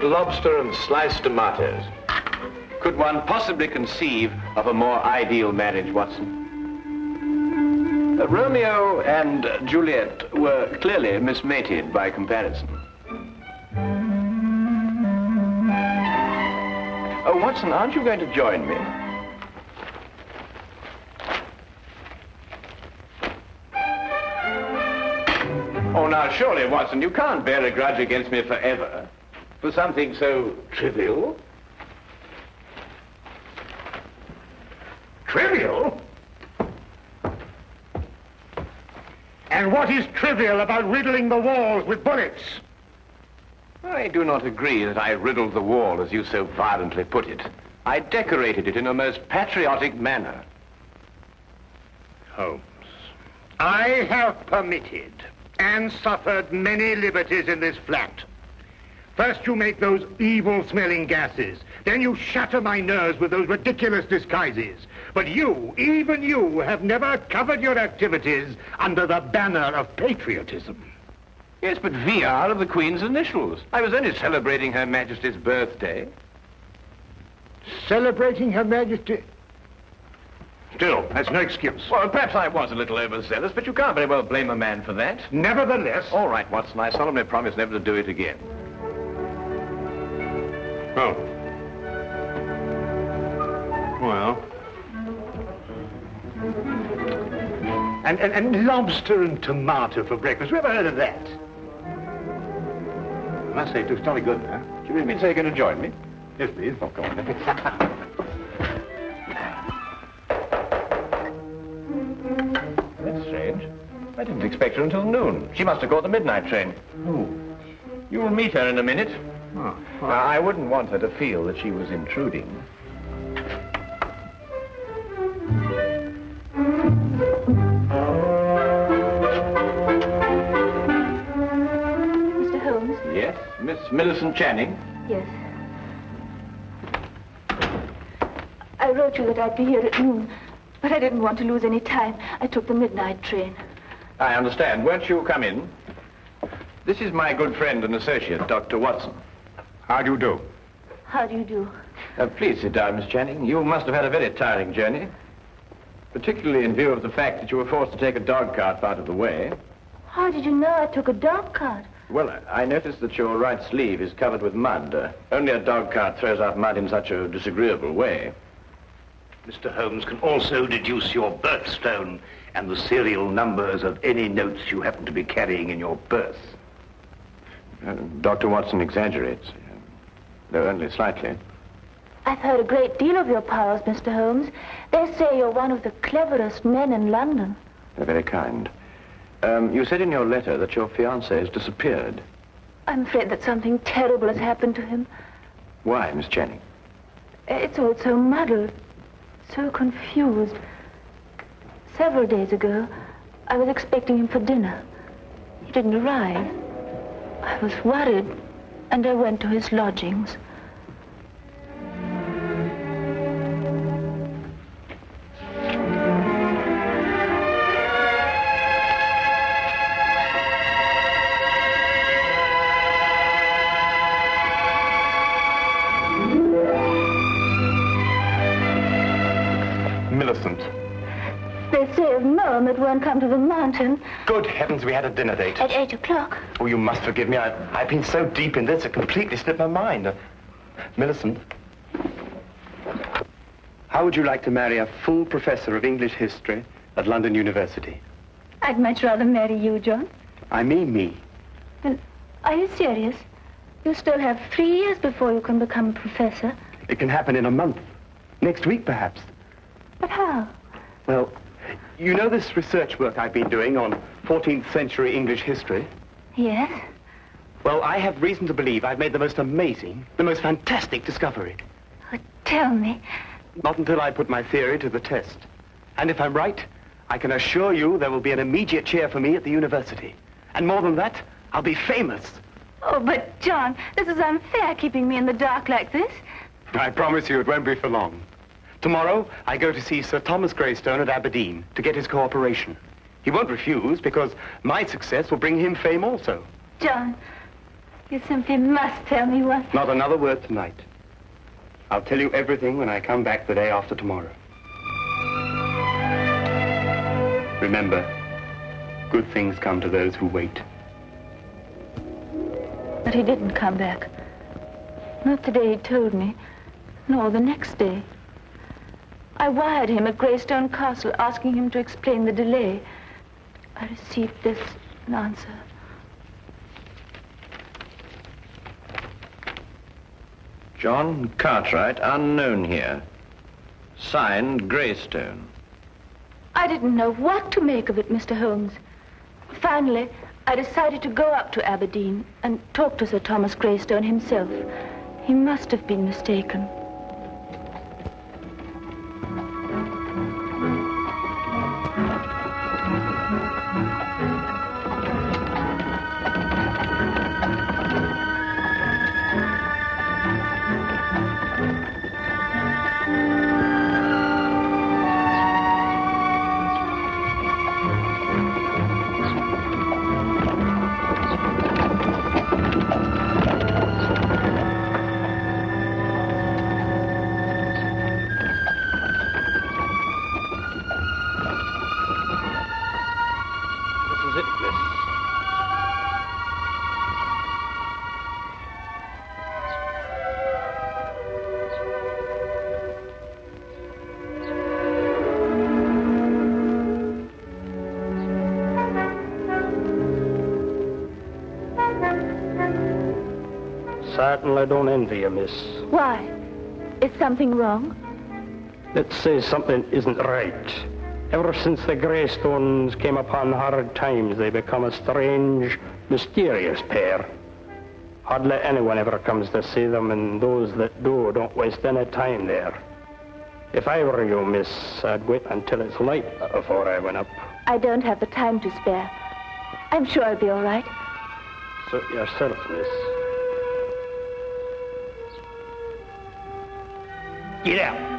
lobster and sliced tomatoes. Could one possibly conceive of a more ideal marriage, Watson? Romeo and Juliet were clearly mismated by comparison. Oh, Watson, aren't you going to join me? Oh, now, surely, Watson, you can't bear a grudge against me forever for something so trivial. Trivial? And what is trivial about riddling the walls with bullets? I do not agree that I riddled the wall, as you so violently put it. I decorated it in a most patriotic manner. Holmes, I have permitted and suffered many liberties in this flat. First you make those evil-smelling gases. Then you shatter my nerves with those ridiculous disguises. But you, even you, have never covered your activities under the banner of patriotism. Yes, but VR are the Queen's initials. I was only celebrating Her Majesty's birthday. Celebrating Her Majesty? Still, that's no excuse. Well, perhaps I was a little overzealous, but you can't very well blame a man for that. Nevertheless... All right, Watson, I solemnly promise never to do it again. Oh. Well... And lobster and tomato for breakfast. Who ever heard of that? I must say, it looks jolly good, huh? Do you really mean to say you're going to join me? Yes, please. Oh, go on, then. That's strange. I didn't expect her until noon. She must have caught the midnight train. Oh. You will meet her in a minute. Oh. I wouldn't want her to feel that she was intruding. Mr. Holmes? Yes, Miss Millicent Channing. Yes. I wrote you that I'd be here at noon, but I didn't want to lose any time. I took the midnight train. I understand. Won't you come in? This is my good friend and associate, Dr. Watson. How do you do? How do you do? Please sit down, Miss Channing. You must have had a very tiring journey, particularly in view of the fact that you were forced to take a dog cart out of the way. How did you know I took a dog cart? Well, I noticed that your right sleeve is covered with mud. Only a dog cart throws out mud in such a disagreeable way. Mr. Holmes can also deduce your birthstone and the serial numbers of any notes you happen to be carrying in your purse. Dr. Watson exaggerates, though only slightly. I've heard a great deal of your powers, Mr. Holmes. They say you're one of the cleverest men in London. They're very kind. You said in your letter that your fiancé has disappeared. I'm afraid that something terrible has happened to him. Why, Miss Channing? It's all so muddled, so confused. Several days ago, I was expecting him for dinner. He didn't arrive. I was worried, and I went to his lodgings. Millicent. They say of Mom it won't come to the mountain. Good heavens, we had a dinner date. At 8 o'clock. Oh, you must forgive me. I've been so deep in this, it completely slipped my mind. Millicent, how would you like to marry a full professor of English history at London University? I'd much rather marry you, John. I mean me. Then, are you serious? You still have 3 years before you can become a professor. It can happen in a month. Next week, perhaps. But how? Well, you know this research work I've been doing on 14th century English history? Yes? Well, I have reason to believe I've made the most amazing, the most fantastic discovery. Oh, tell me. Not until I put my theory to the test. And if I'm right, I can assure you there will be an immediate cheer for me at the university. And more than that, I'll be famous. Oh, but John, this is unfair, keeping me in the dark like this. I promise you it won't be for long. Tomorrow, I go to see Sir Thomas Greystone at Aberdeen to get his cooperation. He won't refuse because my success will bring him fame also. John, You simply must tell me what... Not another word tonight. I'll tell you everything when I come back the day after tomorrow. Remember, good things come to those who wait. But he didn't come back. Not the day he told me, nor the next day. I wired him at Greystone Castle asking him to explain the delay. I received this answer. John Cartwright, unknown here. Signed, Greystone. I didn't know what to make of it, Mr. Holmes. Finally, I decided to go up to Aberdeen and talk to Sir Thomas Greystone himself. He must have been mistaken. Certainly don't envy you, miss. Why? Is something wrong? Let's say something isn't right. Ever since the Greystones came upon hard times, they become a strange, mysterious pair. Hardly anyone ever comes to see them, and those that do don't waste any time there. If I were you, miss, I'd wait until it's light before I went up. I don't have the time to spare. I'm sure I'll be all right. Suit yourself, miss. Get out.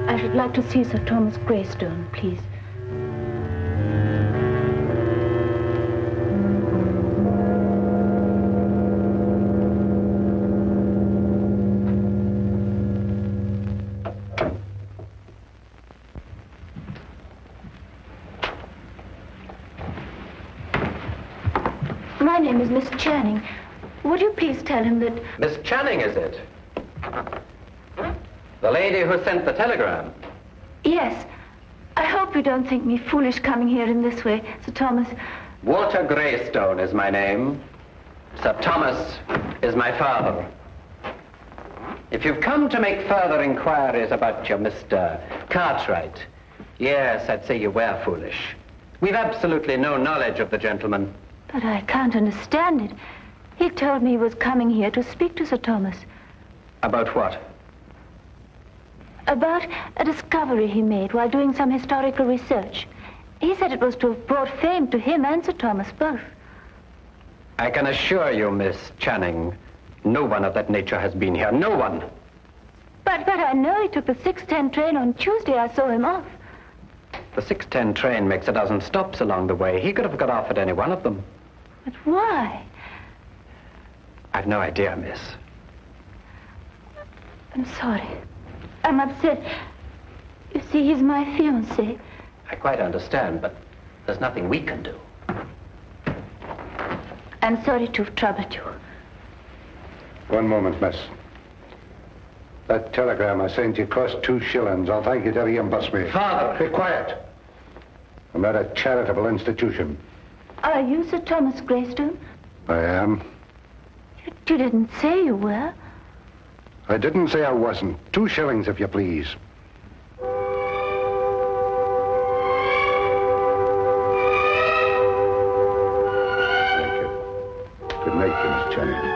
I'd like to see Sir Thomas Greystone, please. My name is Miss Channing. Would you please tell him that... Miss Channing, is it? The lady who sent the telegram? Yes. I hope you don't think me foolish coming here in this way, Sir Thomas. Walter Greystone is my name. Sir Thomas is my father. If you've come to make further inquiries about your Mr. Cartwright, yes, I'd say you were foolish. We've absolutely no knowledge of the gentleman. But I can't understand it. He told me he was coming here to speak to Sir Thomas. About what? About a discovery he made while doing some historical research. He said it was to have brought fame to him and Sir Thomas both. I can assure you, Miss Channing, no one of that nature has been here. No one. But I know he took the 6:10 train on Tuesday. I saw him off. The 6:10 train makes a dozen stops along the way. He could have got off at any one of them. But why? I've no idea, miss. I'm sorry. I'm upset. You see, he's my fiancé. I quite understand, but there's nothing we can do. I'm sorry to have troubled you. One moment, miss. That telegram I sent you cost 2 shillings. I'll thank you to reimburse me. Father! Be quiet. I'm not a charitable institution. Are you Sir Thomas Greystone? I am. You didn't say you were. I didn't say I wasn't. 2 shillings, if you please. Thank you. Good night, Miss Channing.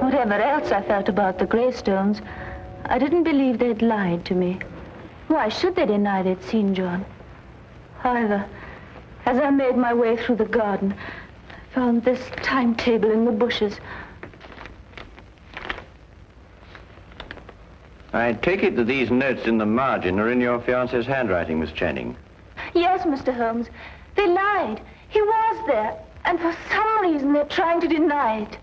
Whatever else I felt about the Greystones, I didn't believe they'd lied to me. Why should they deny they'd seen John? However, as I made my way through the garden, I found this timetable in the bushes. I take it that these notes in the margin are in your fiancé's handwriting, Miss Channing. Yes, Mr. Holmes. They lied. He was there. And for some reason, they're trying to deny it.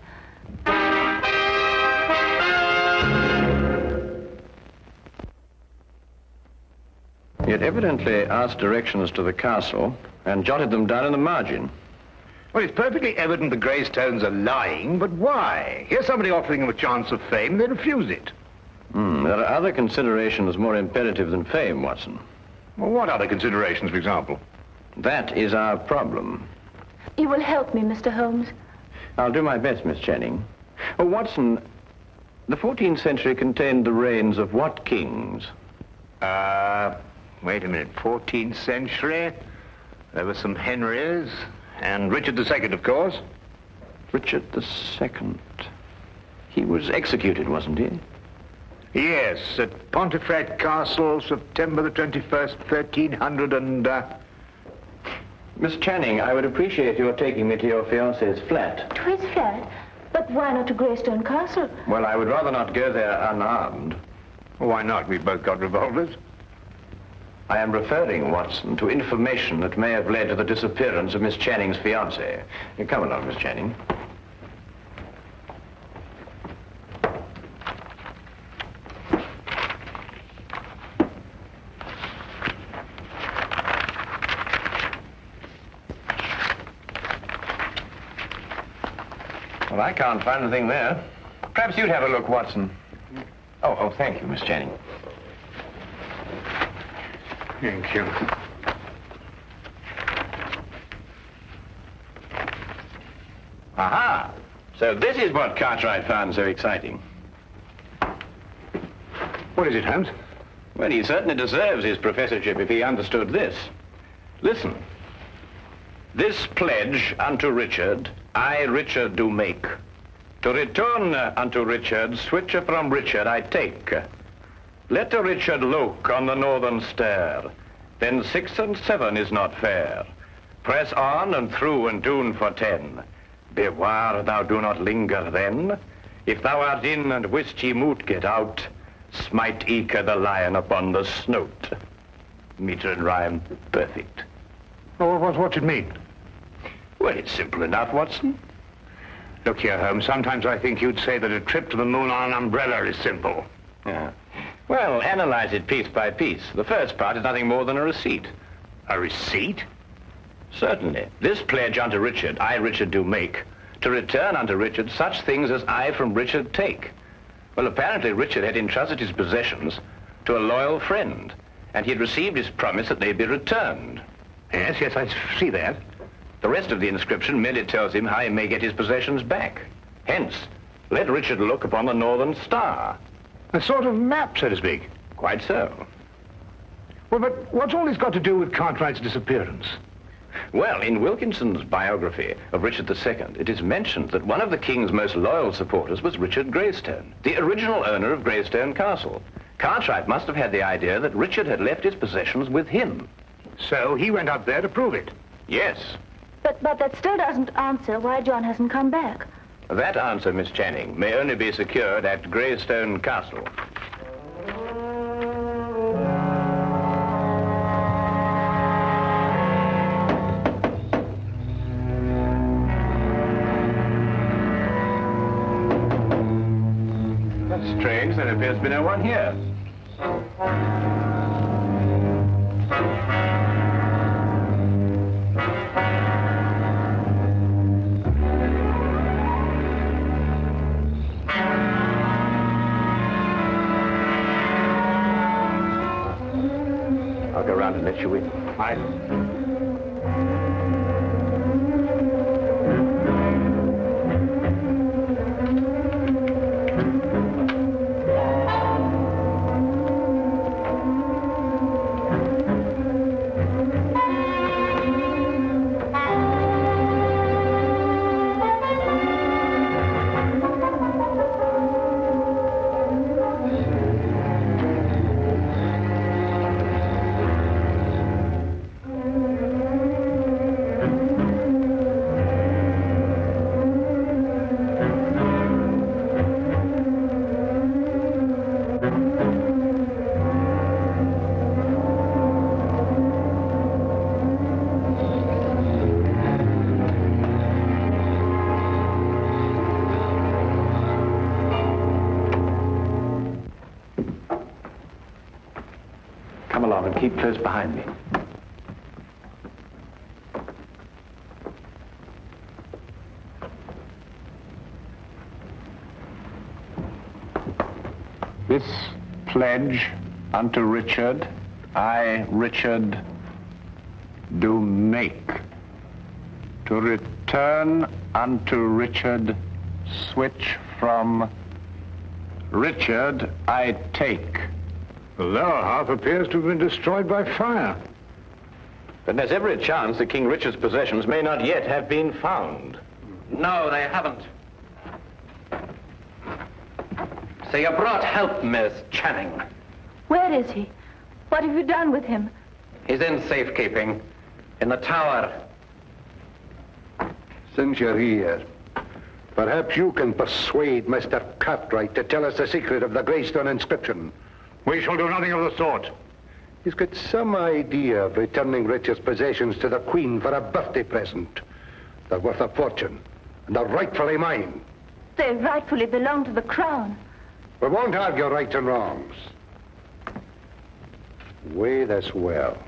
He had evidently asked directions to the castle and jotted them down in the margin. Well, it's perfectly evident the Greystones are lying, but why? Here's somebody offering them a chance of fame, they refuse it. There are other considerations more imperative than fame, Watson. Well, what other considerations, for example? That is our problem. You will help me, Mr. Holmes. I'll do my best, Miss Channing. Oh, Watson, the 14th century contained the reigns of what kings? Wait a minute, 14th century? There were some Henrys, and Richard II, of course. Richard II. He was executed, wasn't he? Yes, at Pontefract Castle, September the 21st, 1300 and... Miss Channing, I would appreciate your taking me to your fiancé's flat. To his flat? But why not to Greystone Castle? Well, I would rather not go there unarmed. Why not? We've both got revolvers. I am referring, Watson, to information that may have led to the disappearance of Miss Channing's fiancé. Come along, Miss Channing. Well, I can't find anything there. Perhaps you'd have a look, Watson. Oh, thank you, Miss Channing. Thank you. Aha! So this is what Cartwright found so exciting. What is it, Holmes? Well, he certainly deserves his professorship if he understood this. Listen. This pledge unto Richard, I, Richard, do make. To return unto Richard, switcher from Richard I take. Let a Richard look on the northern stair, then 6 and 7 is not fair. Press on and through and doon for 10. Beware thou do not linger then. If thou art in and wist ye moot get out, smite eke the lion upon the snout. Meter and rhyme perfect. Oh, what's it mean? Well, it's simple enough, Watson. Look here, Holmes, sometimes I think you'd say that a trip to the moon on an umbrella is simple. Yeah. Well, analyze it piece by piece. The first part is nothing more than a receipt. A receipt? Certainly. This pledge unto Richard, I, Richard, do make, to return unto Richard such things as I from Richard take. Well, apparently Richard had entrusted his possessions to a loyal friend, and he had received his promise that they'd be returned. Yes, I see that. The rest of the inscription merely tells him how he may get his possessions back. Hence, let Richard look upon the northern star. A sort of map, so to speak. Quite so. Well, but what's all this got to do with Cartwright's disappearance? Well, in Wilkinson's biography of Richard II, it is mentioned that one of the king's most loyal supporters was Richard Greystone, the original owner of Greystone Castle. Cartwright must have had the idea that Richard had left his possessions with him. So he went up there to prove it? Yes. But that still doesn't answer why John hasn't come back. That answer, Miss Channing, may only be secured at Greystone Castle. strange, there appears to be no one here. I'll go round and let you in. Aye. Come along and keep close behind me. This pledge unto Richard, I, Richard, do make. To return unto Richard, switch from Richard, I take. The lower half appears to have been destroyed by fire. Then there's every chance that King Richard's possessions may not yet have been found. No, they haven't. So you brought help, Miss Channing. Where is he? What have you done with him? He's in safekeeping, in the tower. Since you're here, perhaps you can persuade Mr. Cartwright to tell us the secret of the Greystone inscription. We shall do nothing of the sort. He's got some idea of returning Richard's possessions to the Queen for a birthday present. They're worth a fortune, and they're rightfully mine. They rightfully belong to the crown. We won't argue rights and wrongs. Weigh this well.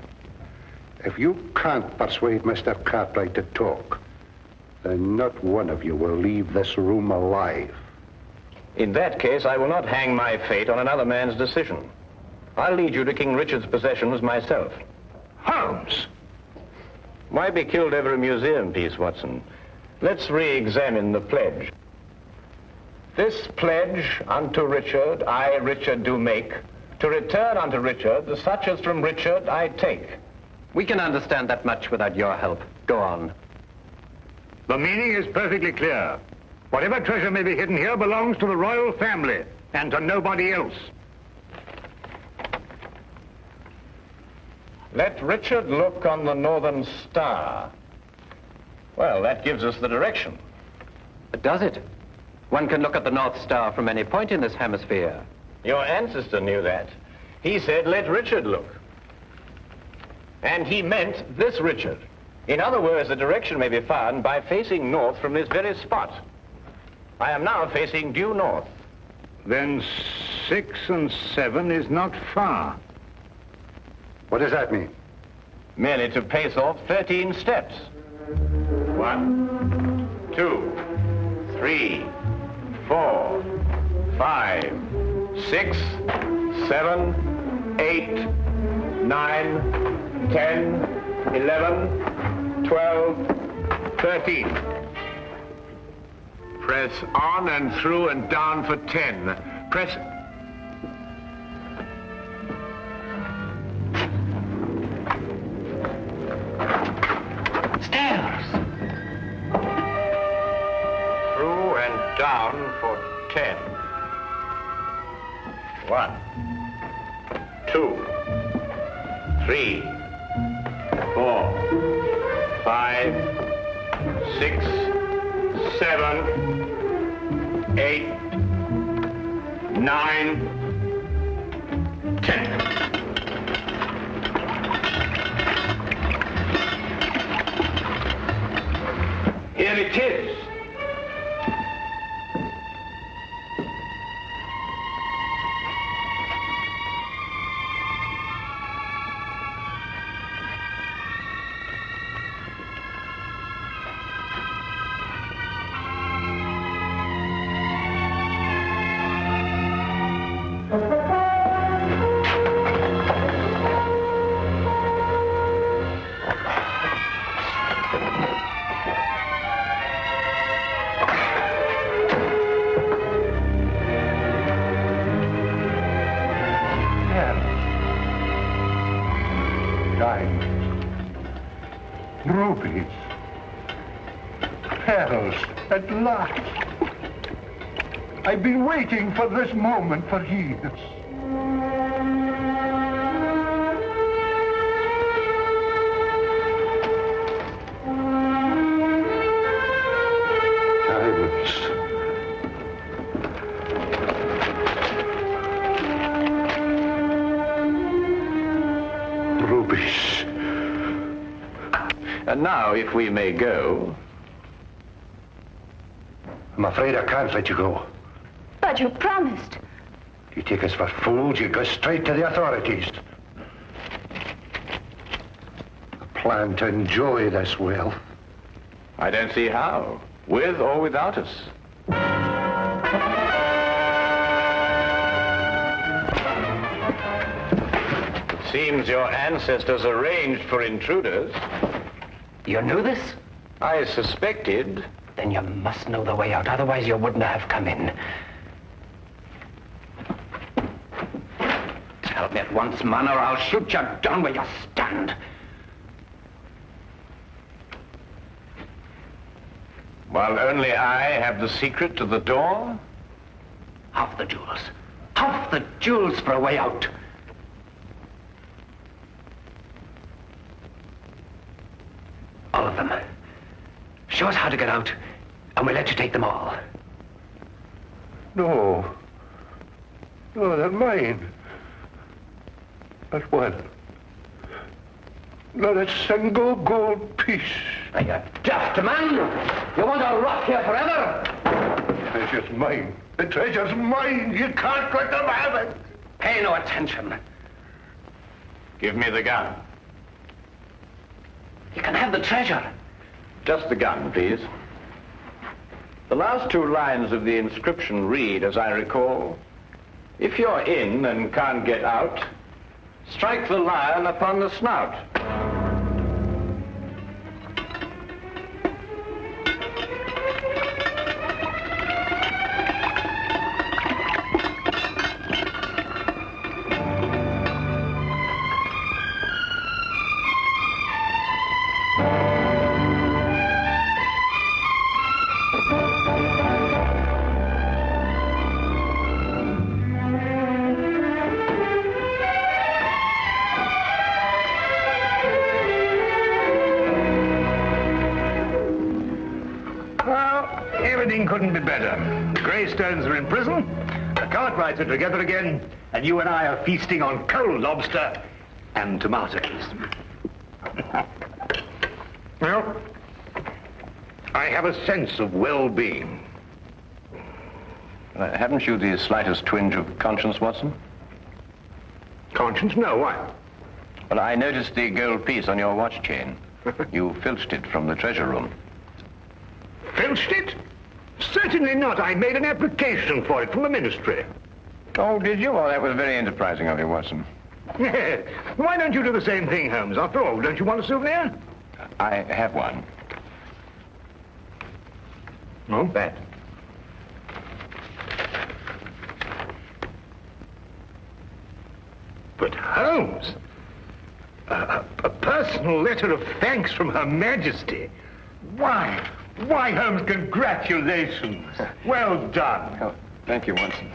If you can't persuade Mr. Cartwright to talk, then not one of you will leave this room alive. In that case, I will not hang my fate on another man's decision. I'll lead you to King Richard's possessions myself. Holmes! Why be killed over a museum piece, Watson? Let's re-examine the pledge. This pledge unto Richard, I, Richard, do make. To return unto Richard, the such as from Richard I take. We can understand that much without your help. Go on. The meaning is perfectly clear. Whatever treasure may be hidden here belongs to the royal family and to nobody else. Let Richard look on the northern star. Well, that gives us the direction. Does it? One can look at the North Star from any point in this hemisphere. Your ancestor knew that. He said, let Richard look. And he meant this Richard. In other words, the direction may be found by facing north from this very spot. I am now facing due north. Then 6 and 7 is not far. What does that mean? Merely to pace off 13 steps. 1, 2, 3, 4, 5, 6, 7, 8, 9, 10, 11, 12, 13. Press on and through and down for 10. Press... Stairs! Through and down for 10. 1, 2, 3, 4, 5, 6, 7, 8, 9, 10. Here it is. Rubies. Pearls, at last. I've been waiting for this moment for years. Rubies. And now, if we may go. I'm afraid I can't let you go. But you promised. You take us for fools, you go straight to the authorities. I plan to enjoy this wealth. I don't see how, with or without us. It seems your ancestors arranged for intruders. You knew this? I suspected. Then you must know the way out, otherwise you wouldn't have come in. Tell me at once, man, or I'll shoot you down where you stand. While only I have the secret to the door? Half the jewels. Half the jewels for a way out. All of them. Show us how to get out, and we'll let you take them all. No. No, they're mine. Not one. Not a single gold piece. Are you daft, man? You want to rot here forever? The treasure's mine. The treasure's mine. You can't let them have it. Pay no attention. Give me the gun. You can have the treasure. Just the gun, please. The last two lines of the inscription read, as I recall, if you're in and can't get out, strike the lion upon the snout. Everything couldn't be better. The Greystones are in prison, the Cartwrights are together again, and you and I are feasting on cold lobster and tomatoes. Well, I have a sense of well-being. Haven't you the slightest twinge of conscience, Watson? Conscience? No, why? Well, I noticed the gold piece on your watch chain. You filched it from the treasure room. Filched it? Certainly not. I made an application for it from the ministry. Oh, did you? Oh, that was very enterprising of you, Watson. Yes. Why don't you do the same thing, Holmes? After all, don't you want a souvenir? I have one. Oh, that. But Holmes, a personal letter of thanks from Her Majesty. Why, Holmes, congratulations. Well done. Oh, thank you, Watson.